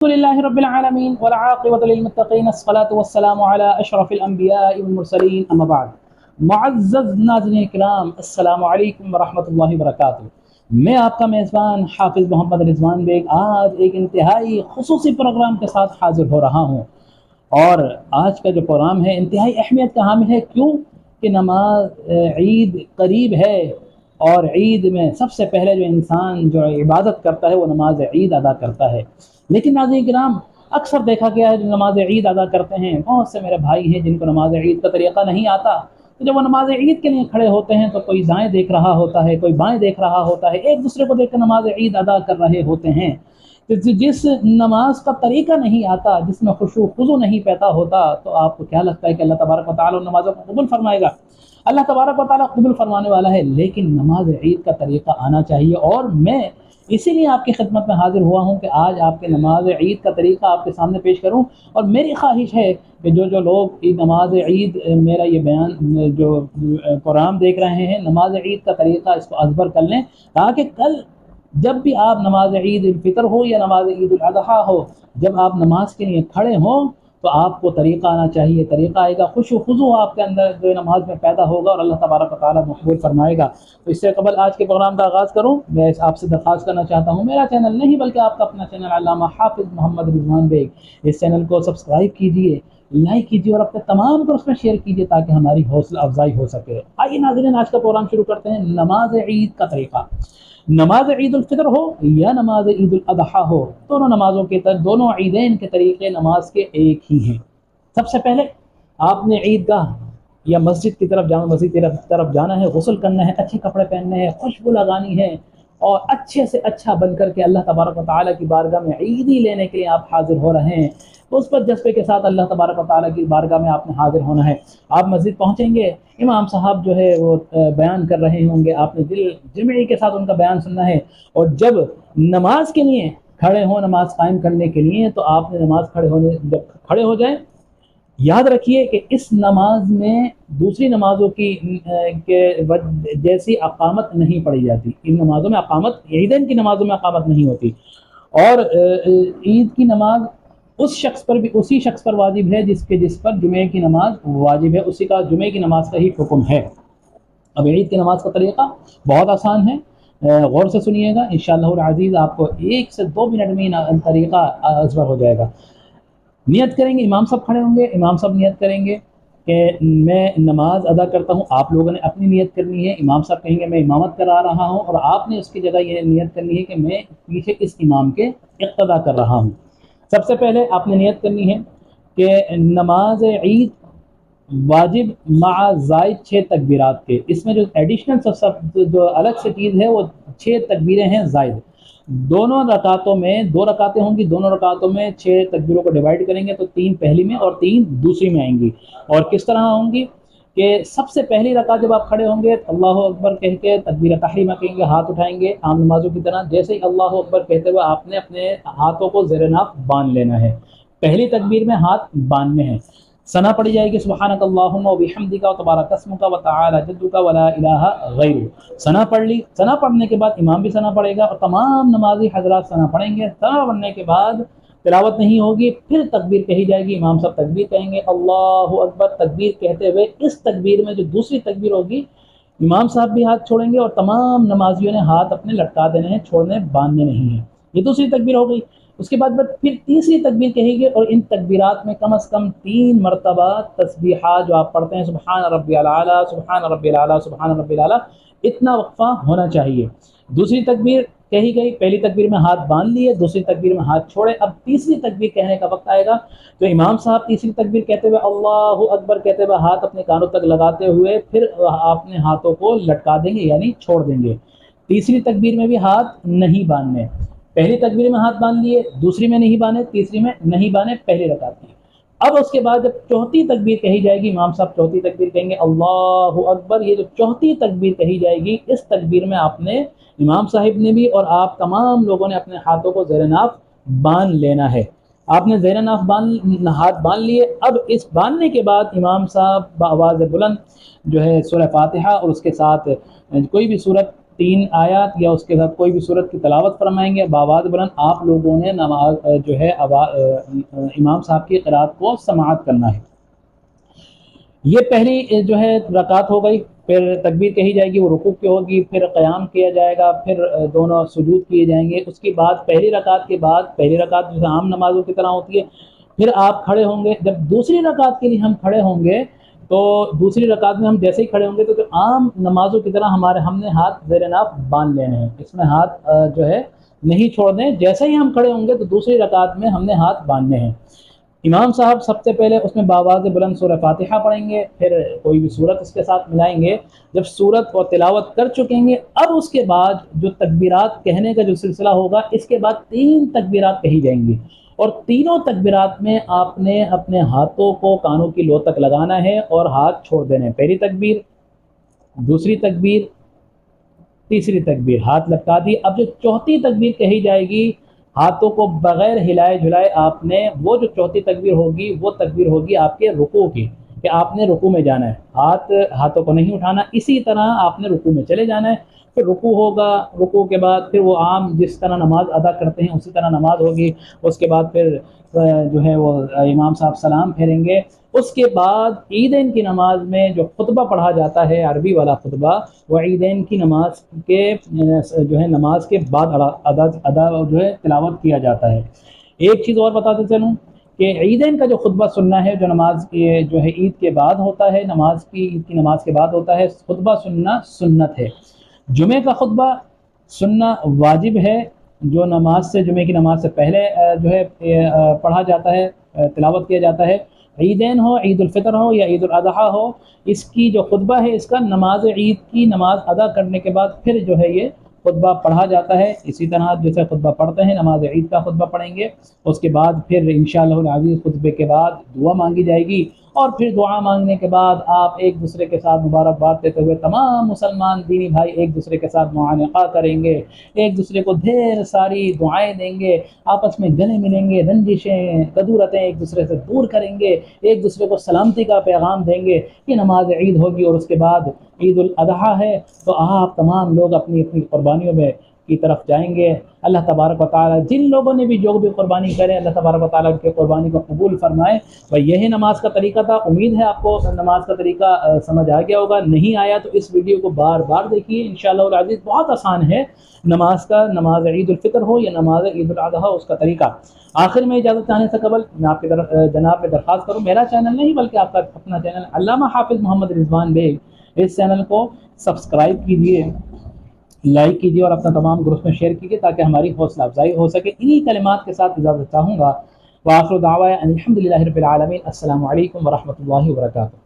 لله رب العالمين والعاقبة للمتقين الصلاة والسلام على أشرف الأنبياء والمرسلين أما بعد معزز ناظرین کرام السلام علیکم ورحمۃ اللہ وبرکاتہ۔ میں آپ کا میزبان حافظ محمد رضوان بیگ آج ایک انتہائی خصوصی پروگرام کے ساتھ حاضر ہو رہا ہوں، اور آج کا جو پروگرام ہے انتہائی اہمیت کا حامل ہے۔ کیوں کہ نماز عید قریب ہے، اور عید میں سب سے پہلے جو انسان جو عبادت کرتا ہے وہ نماز عید ادا کرتا ہے۔ لیکن ناظرین کرام، اکثر دیکھا گیا ہے جو نماز عید ادا کرتے ہیں، بہت سے میرے بھائی ہیں جن کو نماز عید کا طریقہ نہیں آتا، تو جب وہ نماز عید کے لیے کھڑے ہوتے ہیں تو کوئی دائیں دیکھ رہا ہوتا ہے، کوئی بائیں دیکھ رہا ہوتا ہے، ایک دوسرے کو دیکھ کر نماز عید ادا کر رہے ہوتے ہیں۔ جس نماز کا طریقہ نہیں آتا، جس میں خشوع خضوع نہیں پیدا ہوتا، تو آپ کو کیا لگتا ہے کہ اللہ تبارک و تعالیٰ نمازوں کو قبول فرمائے گا؟ اللہ تبارک و تعالیٰ قبول فرمانے والا ہے، لیکن نماز عید کا طریقہ آنا چاہیے۔ اور میں اسی لیے آپ کی خدمت میں حاضر ہوا ہوں کہ آج آپ کے نماز عید کا طریقہ آپ کے سامنے پیش کروں، اور میری خواہش ہے کہ جو لوگ نماز عید میرا یہ بیان جو پروگرام دیکھ رہے ہیں، نماز عید کا طریقہ اس کو ازبر کر لیں، تاکہ کل جب بھی آپ نماز عید الفطر ہو یا نماز عید الاضحیٰ ہو، جب آپ نماز کے لیے کھڑے ہوں تو آپ کو طریقہ آنا چاہیے، طریقہ آئے گا، خشوع و خضوع آپ کے اندر جو نماز میں پیدا ہوگا، اور اللہ تبارک و تعالیٰ مقبول فرمائے گا۔ تو اس سے قبل آج کے پروگرام کا آغاز کروں، میں آپ سے درخواست کرنا چاہتا ہوں، میرا چینل نہیں بلکہ آپ کا اپنا چینل علامہ حافظ محمد رضوان بیگ، اس چینل کو سبسکرائب کیجئے، لائک کیجئے اور اپنے تمام دوستوں میں شیئر کیجئے تاکہ ہماری حوصلہ افزائی ہو سکے۔ آئیے ناظرین، آج کا پروگرام شروع کرتے ہیں۔ نماز عید کا طریقہ، نماز عید الفطر ہو یا نماز عید الاضحیٰ ہو، دونوں نمازوں کے دونوں عیدین کے طریقے نماز کے ایک ہی ہیں۔ سب سے پہلے آپ نے عیدگاہ یا مسجد کی طرف جامع مسجد کی طرف جانا ہے، غسل کرنا ہے، اچھے کپڑے پہننے ہیں، خوشبو لگانی ہے، اور اچھے سے اچھا بن کر کے اللہ تبارک و تعالیٰ کی بارگاہ میں عیدی لینے کے لیے آپ حاضر ہو رہے ہیں۔ اس پر جذبے کے ساتھ اللہ تبارک و تعالیٰ کی بارگاہ میں آپ نے حاضر ہونا ہے۔ آپ مسجد پہنچیں گے، امام صاحب جو ہے وہ بیان کر رہے ہوں گے، آپ نے دل جمعی کے ساتھ ان کا بیان سننا ہے، اور جب نماز کے لیے کھڑے ہوں، نماز قائم کرنے کے لیے، تو آپ نے نماز جب کھڑے ہو جائیں، یاد رکھیے کہ اس نماز میں دوسری نمازوں کی جیسی اقامت نہیں پڑھی جاتی۔ ان نمازوں میں اقامت، عیدین کی نمازوں میں اقامت نہیں ہوتی، اور عید کی نماز اسی شخص پر واجب ہے جس پر جمعے کی نماز واجب ہے، اسی کا جمعے کی نماز کا ہی حکم ہے۔ اب عید کی نماز کا طریقہ بہت آسان ہے، غور سے سنیے گا، انشاءاللہ العزیز آپ کو 1 سے 2 منٹ میں طریقہ ازبر ہو جائے گا۔ نیت کریں گے، امام صاحب کھڑے ہوں گے، امام صاحب نیت کریں گے کہ میں نماز ادا کرتا ہوں، آپ لوگوں نے اپنی نیت کرنی ہے، امام صاحب کہیں گے میں امامت کرا رہا ہوں، اور آپ نے اس کی جگہ یہ نیت کرنی ہے کہ میں پیچھے اس امام کے اقتدا کر رہا ہوں۔ سب سے پہلے آپ نے نیت کرنی ہے کہ نماز عید واجب مع زائد 6 تکبیرات کے، اس میں جو ایڈیشنل جو الگ سے چیز ہے وہ 6 تکبیریں ہیں زائد۔ دونوں رکعتوں میں 2 رکعتیں ہوں گی، دونوں رکعتوں میں 6 تکبیروں کو ڈیوائیڈ کریں گے تو 3 پہلی میں اور 3 دوسری میں آئیں گی۔ اور کس طرح ہوں گی کہ سب سے پہلی رکعت جب آپ کھڑے ہوں گے اللہ اکبر کہہ کے تکبیر تحریمہ کہیں گے، ہاتھ اٹھائیں گے عام نمازوں کی طرح، جیسے ہی اللہ اکبر کہتے ہوئے آپ نے اپنے ہاتھوں کو زیر ناف باندھ لینا ہے۔ پہلی تکبیر میں ہاتھ باندھنے ہیں، ثنا پڑھی جائے گی سبحانک اللہم و بحمدک و تبارک اسمک و تعالی جدک ولا الہ غیرک۔ ثنا پڑھ لی، ثنا پڑھنے کے بعد امام بھی ثنا پڑھے گا، اور تمام نمازی حضرات ثنا پڑھیں گے۔ ثنا پڑھنے کے بعد تلاوت نہیں ہوگی، پھر تکبیر کہی جائے گی، امام صاحب تکبیر کہیں گے اللہ اکبر، تکبیر کہتے ہوئے اس تکبیر میں جو دوسری تکبیر ہوگی امام صاحب بھی ہاتھ چھوڑیں گے، اور تمام نمازیوں نے ہاتھ اپنے لٹکا دینے ہیں، چھوڑنے باندھنے نہیں ہیں۔ یہ دوسری تکبیر ہو گئی۔ اس کے بعد پھر تیسری تکبیر کہی گئی، اور ان تکبیرات میں کم از کم 3 مرتبہ تسبیحات جو آپ پڑھتے ہیں، سبحان ربی الاعلیٰ، سبحان ربی الاعلیٰ، سبحان ربی الاعلیٰ، اتنا وقفہ ہونا چاہیے۔ دوسری تکبیر کہی گئی، پہلی تکبیر میں ہاتھ باندھ لیے، دوسری تکبیر میں ہاتھ چھوڑے۔ اب تیسری تکبیر کہنے کا وقت آئے گا تو امام صاحب تیسری تکبیر کہتے ہوئے اللہ اکبر کہتے ہوئے ہاتھ اپنے کانوں تک لگاتے ہوئے پھر اپنے ہاتھوں کو لٹکا دیں گے، یعنی چھوڑ دیں گے۔ تیسری تکبیر میں بھی ہاتھ نہیں باندھنے، پہلی تکبیر میں ہاتھ باندھ لیے، دوسری میں نہیں باندھے، تیسری میں نہیں باندھے، پہلی رکعت میں۔ اب اس کے بعد جب چوتھی تکبیر کہی جائے گی، امام صاحب چوتھی تکبیر کہیں گے اللہ اکبر، یہ جو چوتھی تکبیر کہی جائے گی، اس تکبیر میں آپ نے، امام صاحب نے بھی اور آپ تمام لوگوں نے اپنے ہاتھوں کو زیر ناف باندھ لینا ہے۔ آپ نے زیر ناف ہاتھ باندھ لیے۔ اب اس باندھنے کے بعد امام صاحب بآواز بلند جو ہے سورہ فاتحہ اور اس کے ساتھ کوئی بھی سورت 3 آیات یا اس کے ساتھ کوئی بھی صورت کی تلاوت فرمائیں گے بآواز بلند. آپ لوگوں نے نماز جو ہے امام صاحب کی قرات کو سماعت کرنا ہے. یہ پہلی جو ہے رکعت ہو گئی. پھر تکبیر کہی جائے گی، وہ رکوع کی ہوگی، پھر قیام کیا جائے گا، پھر دونوں سجود کیے جائیں گے. اس کے بعد پہلی رکعت کے بعد، پہلی رکعت جیسے عام نمازوں کی طرح ہوتی ہے، پھر آپ کھڑے ہوں گے. جب دوسری رکعت کے لیے ہم کھڑے ہوں گے تو دوسری رکعت میں ہم جیسے ہی کھڑے ہوں گے تو عام نمازوں کی طرح ہم نے ہاتھ زیر ناف باندھ لینے ہیں. اس میں ہاتھ جو ہے نہیں چھوڑنے. جیسے ہی ہم کھڑے ہوں گے تو دوسری رکعت میں ہم نے ہاتھ باندھنے ہیں. امام صاحب سب سے پہلے اس میں بآواز بلند سورہ فاتحہ پڑھیں گے، پھر کوئی بھی سورت اس کے ساتھ ملائیں گے. جب سورت اور تلاوت کر چکیں گے، اب اس کے بعد جو تکبیرات کہنے کا جو سلسلہ ہوگا، اس کے بعد 3 تکبیرات کہی جائیں گی، اور تینوں تکبیرات میں آپ نے اپنے ہاتھوں کو کانوں کی لو تک لگانا ہے اور ہاتھ چھوڑ دینے ہیں. پہلی تکبیر، دوسری تکبیر، تیسری تکبیر، ہاتھ لٹکا دی. اب جو چوتھی تکبیر کہی جائے گی، ہاتھوں کو بغیر ہلائے جھلائے آپ نے، وہ جو چوتھی تکبیر ہوگی وہ تکبیر ہوگی آپ کے رکوع کی، کہ آپ نے رکوع میں جانا ہے. ہاتھوں کو نہیں اٹھانا. اسی طرح آپ نے رکوع میں چلے جانا ہے. پھر رکوع ہوگا، رکوع کے بعد پھر وہ عام جس طرح نماز ادا کرتے ہیں اسی طرح نماز ہوگی. اس کے بعد پھر جو ہے وہ امام صاحب سلام پھیریں گے. اس کے بعد عیدین کی نماز میں جو خطبہ پڑھا جاتا ہے، عربی والا خطبہ، وہ عیدین کی نماز کے جو ہے نماز کے بعد ادا جو ہے تلاوت کیا جاتا ہے. ایک چیز اور بتاتے چلوں کہ عیدین کا جو خطبہ سننا ہے، جو نماز کی جو ہے عید کے بعد ہوتا ہے، عید کی نماز کے بعد ہوتا ہے، خطبہ سننا سنت ہے. جمعہ کا خطبہ سننا واجب ہے، جو نماز سے، جمعہ کی نماز سے پہلے جو ہے پڑھا جاتا ہے، تلاوت کیا جاتا ہے. عیدین ہو، عید الفطر ہو یا عید الاضحیٰ ہو، اس کی جو خطبہ ہے، اس کا نماز عید کی نماز ادا کرنے کے بعد پھر جو ہے یہ خطبہ پڑھا جاتا ہے. اسی طرح جیسے خطبہ پڑھتے ہیں، نماز عید کا خطبہ پڑھیں گے. اس کے بعد پھر انشاءاللہ العزیز خطبے کے بعد دعا مانگی جائے گی، اور پھر دعا مانگنے کے بعد آپ ایک دوسرے کے ساتھ مبارکباد دیتے ہوئے تمام مسلمان دینی بھائی ایک دوسرے کے ساتھ معانقہ کریں گے، ایک دوسرے کو ڈھیر ساری دعائیں دیں گے، آپس میں گلے ملیں گے، رنجشیں کدورتیں ایک دوسرے سے دور کریں گے، ایک دوسرے کو سلامتی کا پیغام دیں گے. یہ نماز عید ہوگی. اور اس کے بعد عید الاضحیٰ ہے، تو آپ تمام لوگ اپنی اپنی قربانیوں میں کی طرف جائیں گے. اللہ تبارک و تعالی جن لوگوں نے بھی جو بھی قربانی کرے، اللہ تبارک و تعالی کی قربانی کو قبول فرمائے. بھائی یہی نماز کا طریقہ تھا. امید ہے آپ کو نماز کا طریقہ سمجھ آ گیا ہوگا. نہیں آیا تو اس ویڈیو کو بار بار دیکھیے. انشاءاللہ العزیز بہت آسان ہے نماز کا، نماز عید الفطر ہو یا نماز عید الاضحیٰ، اس کا طریقہ. آخر میں اجازت چاہنے سے قبل میں آپ کی جناب میں درخواست کروں، میرا چینل نہیں بلکہ آپ کا اپنا چینل علامہ حافظ محمد رضوان بیگ، اس چینل کو سبسکرائب کیجئے، لائک کیجیے اور اپنا تمام گروپ میں شیئر کیجیے تاکہ ہماری حوصلہ افزائی ہو سکے. انہی کلمات کے ساتھ اجازت چاہوں گا. وآخر دعوانا الحمدللہ رب العالمین. السلام علیکم ورحمۃ اللہ وبرکاتہ.